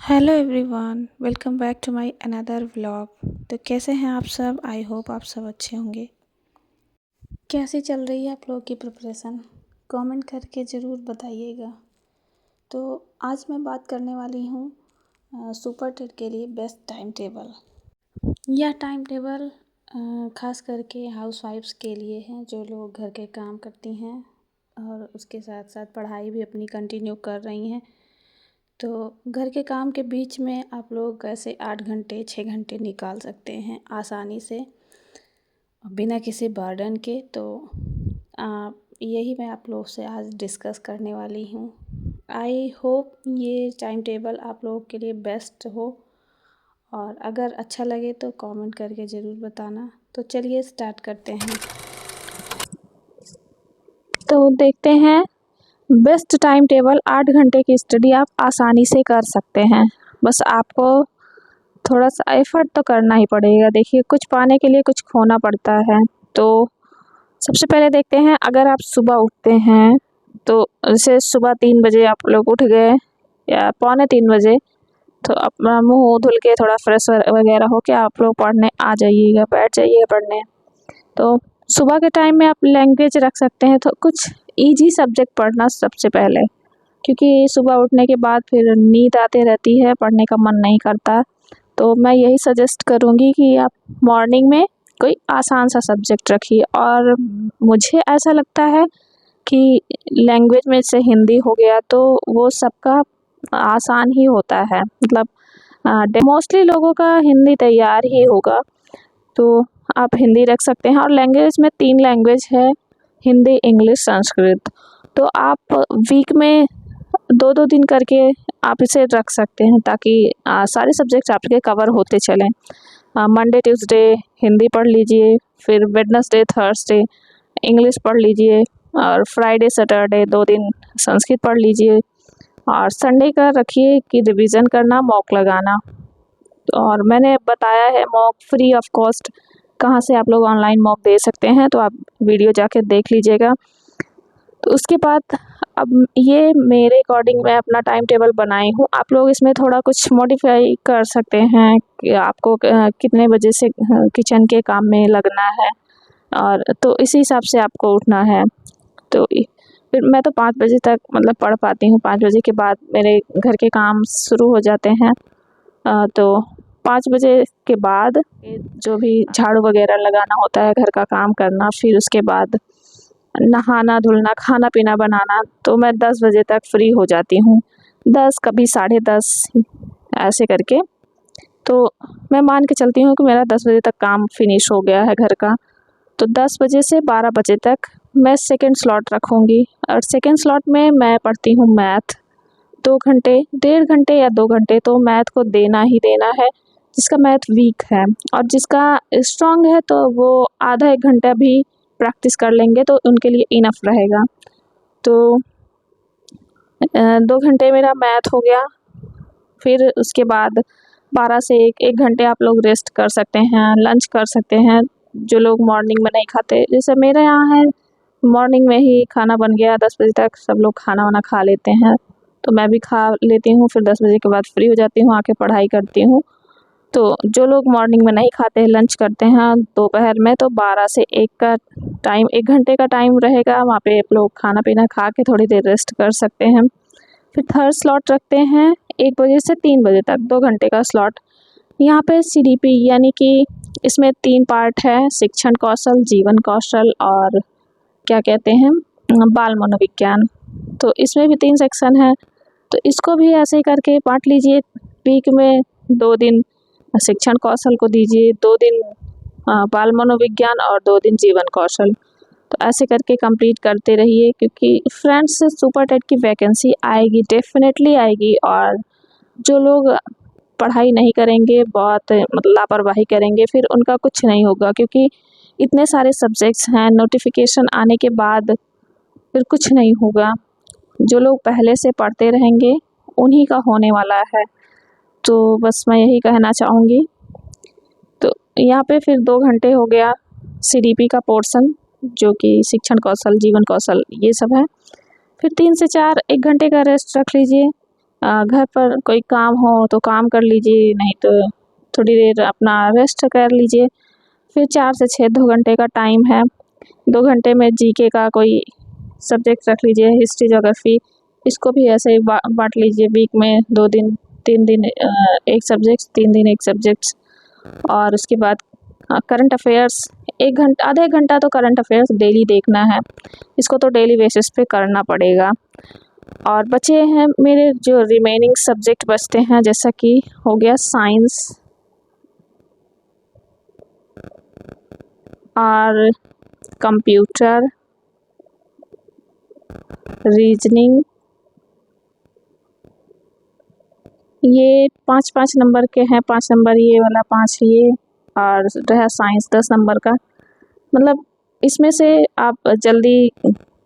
Hello everyone, welcome back to my another vlog. तो कैसे हैं आप सब? आई होप आप सब अच्छे होंगे। कैसी चल रही है आप लोगों की प्रिपरेशन? कमेंट करके ज़रूर बताइएगा। तो आज मैं बात करने वाली हूँ सुपर टेट के लिए बेस्ट टाइम टेबल। यह टाइम टेबल ख़ास करके हाउसवाइफ्स के लिए है जो लोग घर के काम करती हैं और उसके साथ साथ पढ़ाई भी अपनी कंटिन्यू कर रही हैं। तो घर के काम के बीच में आप लोग कैसे 8 घंटे 6 घंटे निकाल सकते हैं आसानी से बिना किसी बर्डन के। तो यही मैं आप लोग से आज डिस्कस करने वाली हूँ। आई होप ये टाइम टेबल आप लोगों के लिए बेस्ट हो और अगर अच्छा लगे तो कमेंट करके ज़रूर बताना। तो चलिए स्टार्ट करते हैं। तो देखते हैं बेस्ट टाइम टेबल। 8 घंटे की स्टडी आप आसानी से कर सकते हैं। बस आपको थोड़ा सा एफर्ट तो करना ही पड़ेगा। देखिए, कुछ पाने के लिए कुछ खोना पड़ता है। तो सबसे पहले देखते हैं, अगर आप सुबह उठते हैं तो जैसे सुबह 3 बजे आप लोग उठ गए या पौने 3 बजे, तो अपना मुँह धुल के थोड़ा फ्रेश वगैरह हो के आप लोग पढ़ने आ जाइएगा, बैठ जाइएगा पढ़ने। तो सुबह के टाइम में आप लैंग्वेज रख सकते हैं। तो कुछ ईजी सब्जेक्ट पढ़ना सबसे पहले, क्योंकि सुबह उठने के बाद फिर नींद आती रहती है, पढ़ने का मन नहीं करता। तो मैं यही सजेस्ट करूँगी कि आप मॉर्निंग में कोई आसान सा सब्जेक्ट रखिए। और मुझे ऐसा लगता है कि लैंग्वेज में से हिंदी हो गया तो वो सबका आसान ही होता है, मतलब मोस्टली लोगों का हिंदी तैयार ही होगा। तो आप हिंदी रख सकते हैं। और लैंग्वेज में 3 लैंग्वेज है, हिंदी, इंग्लिश, संस्कृत। तो आप वीक में 2-2 दिन करके आप इसे रख सकते हैं, ताकि सारे सब्जेक्ट आपके कवर होते चलें। मंडे ट्यूसडे हिंदी पढ़ लीजिए, फिर वेडनेसडे थर्सडे इंग्लिश पढ़ लीजिए, और फ्राइडे सैटरडे 2 दिन संस्कृत पढ़ लीजिए। और संडे का रखिए कि रिवीजन करना, मॉक लगाना। और मैंने बताया है मॉक फ्री ऑफ कॉस्ट कहाँ से आप लोग ऑनलाइन मॉक दे सकते हैं, तो आप वीडियो जाके देख लीजिएगा। तो उसके बाद अब ये मेरे अकॉर्डिंग मैं अपना टाइम टेबल बनाई हूँ। आप लोग इसमें थोड़ा कुछ मॉडिफाई कर सकते हैं कि आपको कितने बजे से किचन के काम में लगना है, और तो इसी हिसाब से आपको उठना है। तो फिर मैं तो 5 बजे तक मतलब पढ़ पाती हूँ। 5 बजे के बाद मेरे घर के काम शुरू हो जाते हैं। तो 5 बजे के बाद जो भी झाड़ू वगैरह लगाना होता है, घर का काम करना, फिर उसके बाद नहाना धुलना, खाना पीना बनाना, तो मैं 10 बजे तक फ्री हो जाती हूँ। 10 कभी 10:30 ऐसे करके। तो मैं मान के चलती हूँ कि मेरा 10 बजे तक काम फिनिश हो गया है घर का। तो 10 बजे से 12 बजे तक मैं सेकंड स्लॉट रखूँगी। और सेकंड स्लॉट में मैं पढ़ती हूँ मैथ। 2 घंटे, 1.5 घंटे या 2 घंटे तो मैथ को देना ही देना है। जिसका मैथ वीक है और जिसका स्ट्रॉन्ग है तो वो आधा 1 घंटा भी प्रैक्टिस कर लेंगे तो उनके लिए इनफ रहेगा। तो 2 घंटे मेरा मैथ हो गया। फिर उसके बाद 12 से 1 घंटे आप लोग रेस्ट कर सकते हैं, लंच कर सकते हैं। जो लोग मॉर्निंग में नहीं खाते, जैसे मेरे यहाँ है, मॉर्निंग में ही खाना बन गया, 10 बजे तक सब लोग खाना वाना खा लेते हैं, तो मैं भी खा लेती हूँ। फिर 10 बजे के बाद फ्री हो जाती हूँ, आके पढ़ाई करती हूँ। तो जो लोग मॉर्निंग में नहीं खाते, लंच करते हैं दोपहर में, तो 12 से 1 का टाइम, 1 घंटे का टाइम रहेगा। वहाँ पे आप लोग खाना पीना खा के थोड़ी देर रेस्ट कर सकते हैं। फिर थर्ड स्लॉट रखते हैं 1 बजे से 3 बजे तक, 2 घंटे का स्लॉट। यहाँ पे CDP यानी कि इसमें 3 पार्ट है, शिक्षण कौशल, जीवन कौशल और क्या कहते हैं, बाल मनोविज्ञान। तो इसमें भी 3 सेक्शन है। तो इसको भी ऐसे ही करके बांट लीजिए। वीक में 2 दिन शिक्षण कौशल को दीजिए, 2 दिन बाल मनोविज्ञान और 2 दिन जीवन कौशल। तो ऐसे करके कंप्लीट करते रहिए, क्योंकि फ्रेंड्स सुपर टेट की वैकेंसी आएगी, डेफिनेटली आएगी। और जो लोग पढ़ाई नहीं करेंगे, बहुत मतलब लापरवाही करेंगे, फिर उनका कुछ नहीं होगा, क्योंकि इतने सारे सब्जेक्ट्स हैं। नोटिफिकेशन आने के बाद फिर कुछ नहीं होगा। जो लोग पहले से पढ़ते रहेंगे उन्हीं का होने वाला है। तो बस मैं यही कहना चाहूँगी। तो यहाँ पे फिर 2 घंटे हो गया CDP का पोर्शन, जो कि शिक्षण कौशल, जीवन कौशल, ये सब है। फिर 3 से 4 1 घंटे का रेस्ट रख लीजिए। घर पर कोई काम हो तो काम कर लीजिए, नहीं तो थोड़ी देर अपना रेस्ट कर लीजिए। फिर 4 से 6 2 घंटे का टाइम है। 2 घंटे में जीके का कोई सब्जेक्ट रख लीजिए, हिस्ट्री, ज्योग्राफी, इसको भी ऐसे ही बाँट लीजिए। वीक में 2 दिन, 3 दिन एक सब्जेक्ट, 3 दिन एक सब्जेक्ट। और उसके बाद करंट अफेयर्स 1 घंटा, आधा 1 घंटा तो करंट अफेयर्स डेली देखना है। इसको तो डेली बेसिस पे करना पड़ेगा। और बचे हैं मेरे जो रिमेनिंग सब्जेक्ट बचते हैं, जैसा कि हो गया साइंस और कंप्यूटर, रीजनिंग, ये 5-5 नंबर के हैं। 5 नंबर ये वाला, 5 ये, और रहा साइंस 10 नंबर का। मतलब इसमें से आप जल्दी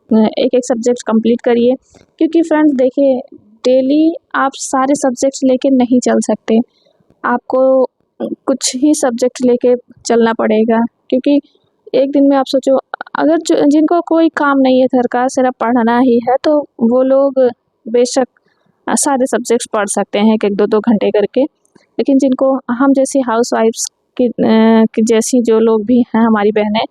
एक-एक सब्जेक्ट कंप्लीट करिए, क्योंकि फ्रेंड्स देखिए, डेली आप सारे सब्जेक्ट्स लेके नहीं चल सकते। आपको कुछ ही सब्जेक्ट लेके चलना पड़ेगा, क्योंकि एक दिन में आप सोचो, अगर जिनको कोई काम नहीं है घर का, सिर्फ पढ़ना ही है, तो वो लोग बेशक सारे सब्जेक्ट्स पढ़ सकते हैं 1-1 2-2 घंटे करके। लेकिन जिनको, हम जैसी हाउसवाइफ्स की जैसी जो लोग भी हैं, हमारी बहनें,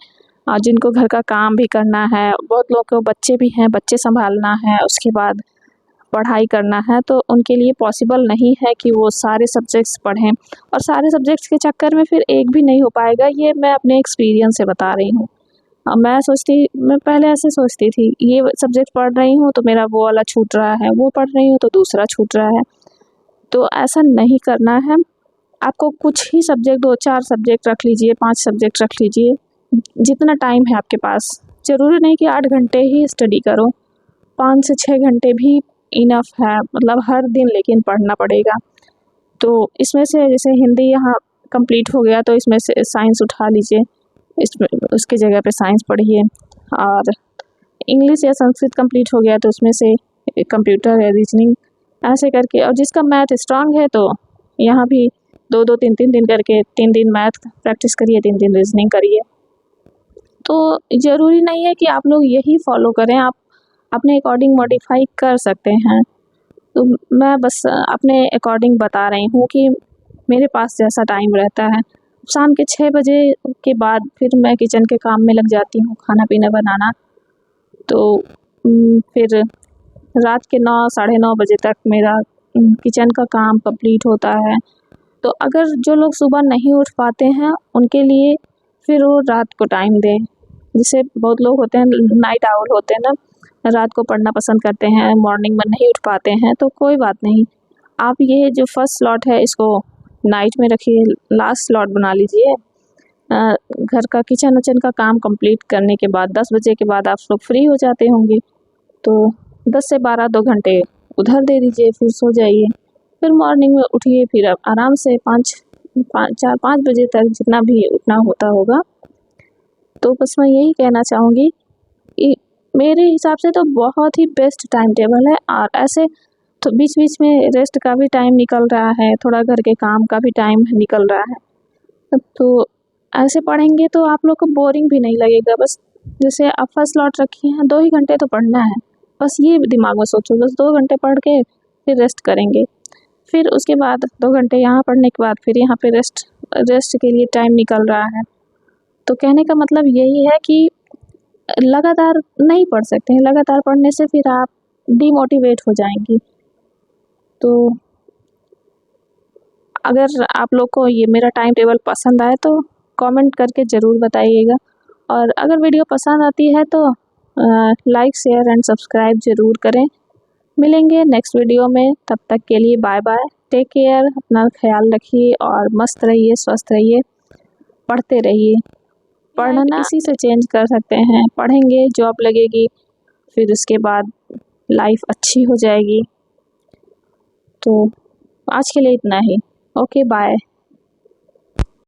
जिनको घर का काम भी करना है, बहुत लोग को बच्चे भी हैं, बच्चे संभालना है, उसके बाद पढ़ाई करना है, तो उनके लिए पॉसिबल नहीं है कि वो सारे सब्जेक्ट्स पढ़ें। और सारे सब्जेक्ट्स के चक्कर में फिर एक भी नहीं हो पाएगा। ये मैं अपने एक्सपीरियंस से बता रही हूँ। मैं पहले ऐसे सोचती थी, ये सब्जेक्ट पढ़ रही हूँ तो मेरा वो वाला छूट रहा है, वो पढ़ रही हूँ तो दूसरा छूट रहा है। तो ऐसा नहीं करना है। आपको कुछ ही सब्जेक्ट, 2-4 सब्जेक्ट रख लीजिए, 5 सब्जेक्ट रख लीजिए, जितना टाइम है आपके पास। ज़रूरी नहीं कि 8 घंटे ही स्टडी करो, 5 से 6 घंटे भी इनफ है, मतलब हर दिन लेकिन पढ़ना पड़ेगा। तो इसमें से जैसे हिंदी यहाँ कंप्लीट हो गया, तो इसमें से साइंस उठा लीजिए, इसमें उसकी जगह पे साइंस पढ़िए। और इंग्लिश या संस्कृत कंप्लीट हो गया, तो उसमें से कंप्यूटर या रीजनिंग, ऐसे करके। और जिसका मैथ स्ट्रांग है, तो यहाँ भी 2-2 3-3 दिन करके, 3 दिन मैथ प्रैक्टिस करिए, 3 दिन रीजनिंग करिए। तो ज़रूरी नहीं है कि आप लोग यही फॉलो करें, आप अपने अकॉर्डिंग मॉडिफाई कर सकते हैं। तो मैं बस अपने अकॉर्डिंग बता रही हूँ कि मेरे पास जैसा टाइम रहता है। शाम के 6 बजे के बाद फिर मैं किचन के काम में लग जाती हूँ, खाना पीना बनाना। तो फिर रात के 9 साढ़े 9 बजे तक मेरा किचन का काम कंप्लीट होता है। तो अगर जो लोग सुबह नहीं उठ पाते हैं, उनके लिए फिर वो रात को टाइम दें। जैसे बहुत लोग होते हैं, नाइट आउल होते हैं ना, रात को पढ़ना पसंद करते हैं, मॉर्निंग में नहीं उठ पाते हैं, तो कोई बात नहीं। आप ये जो फर्स्ट स्लॉट है, इसको नाइट में रखिए, लास्ट स्लॉट बना लीजिए। घर का किचन विचन का काम कंप्लीट करने के बाद 10 बजे के बाद आप लोग फ्री हो जाते होंगे, तो 10 से 12 2 घंटे उधर दे दीजिए, फिर सो जाइए। फिर मॉर्निंग में उठिए, फिर आप आराम से 4-5 बजे तक जितना भी उठना होता होगा। तो बस मैं यही कहना चाहूँगी कि मेरे हिसाब से तो बहुत ही बेस्ट टाइम टेबल है। और ऐसे तो बीच बीच में रेस्ट का भी टाइम निकल रहा है, थोड़ा घर के काम का भी टाइम निकल रहा है। तो ऐसे पढ़ेंगे तो आप लोग को बोरिंग भी नहीं लगेगा। बस जैसे आप फर्स्ट स्लॉट रखी हैं, 2 ही घंटे तो पढ़ना है, बस ये दिमाग में सोचो। बस 2 घंटे पढ़ के फिर रेस्ट करेंगे, फिर उसके बाद 2 घंटे यहाँ पढ़ने के बाद फिर यहाँ पे रेस्ट के लिए टाइम निकल रहा है। तो कहने का मतलब यही है कि लगातार नहीं पढ़ सकते हैं, लगातार पढ़ने से फिर आप डीमोटिवेट हो जाएंगी। तो अगर आप लोग को ये मेरा टाइम टेबल पसंद आए तो कमेंट करके ज़रूर बताइएगा। और अगर वीडियो पसंद आती है तो लाइक शेयर एंड सब्सक्राइब ज़रूर करें। मिलेंगे नेक्स्ट वीडियो में, तब तक के लिए बाय बाय, टेक केयर, अपना ख्याल रखिए और मस्त रहिए, स्वस्थ रहिए, पढ़ते रहिए। पढ़ना इसी से चेंज कर सकते हैं, पढ़ेंगे जॉब लगेगी, फिर उसके बाद लाइफ अच्छी हो जाएगी। तो आज के लिए इतना ही, ओके बाय।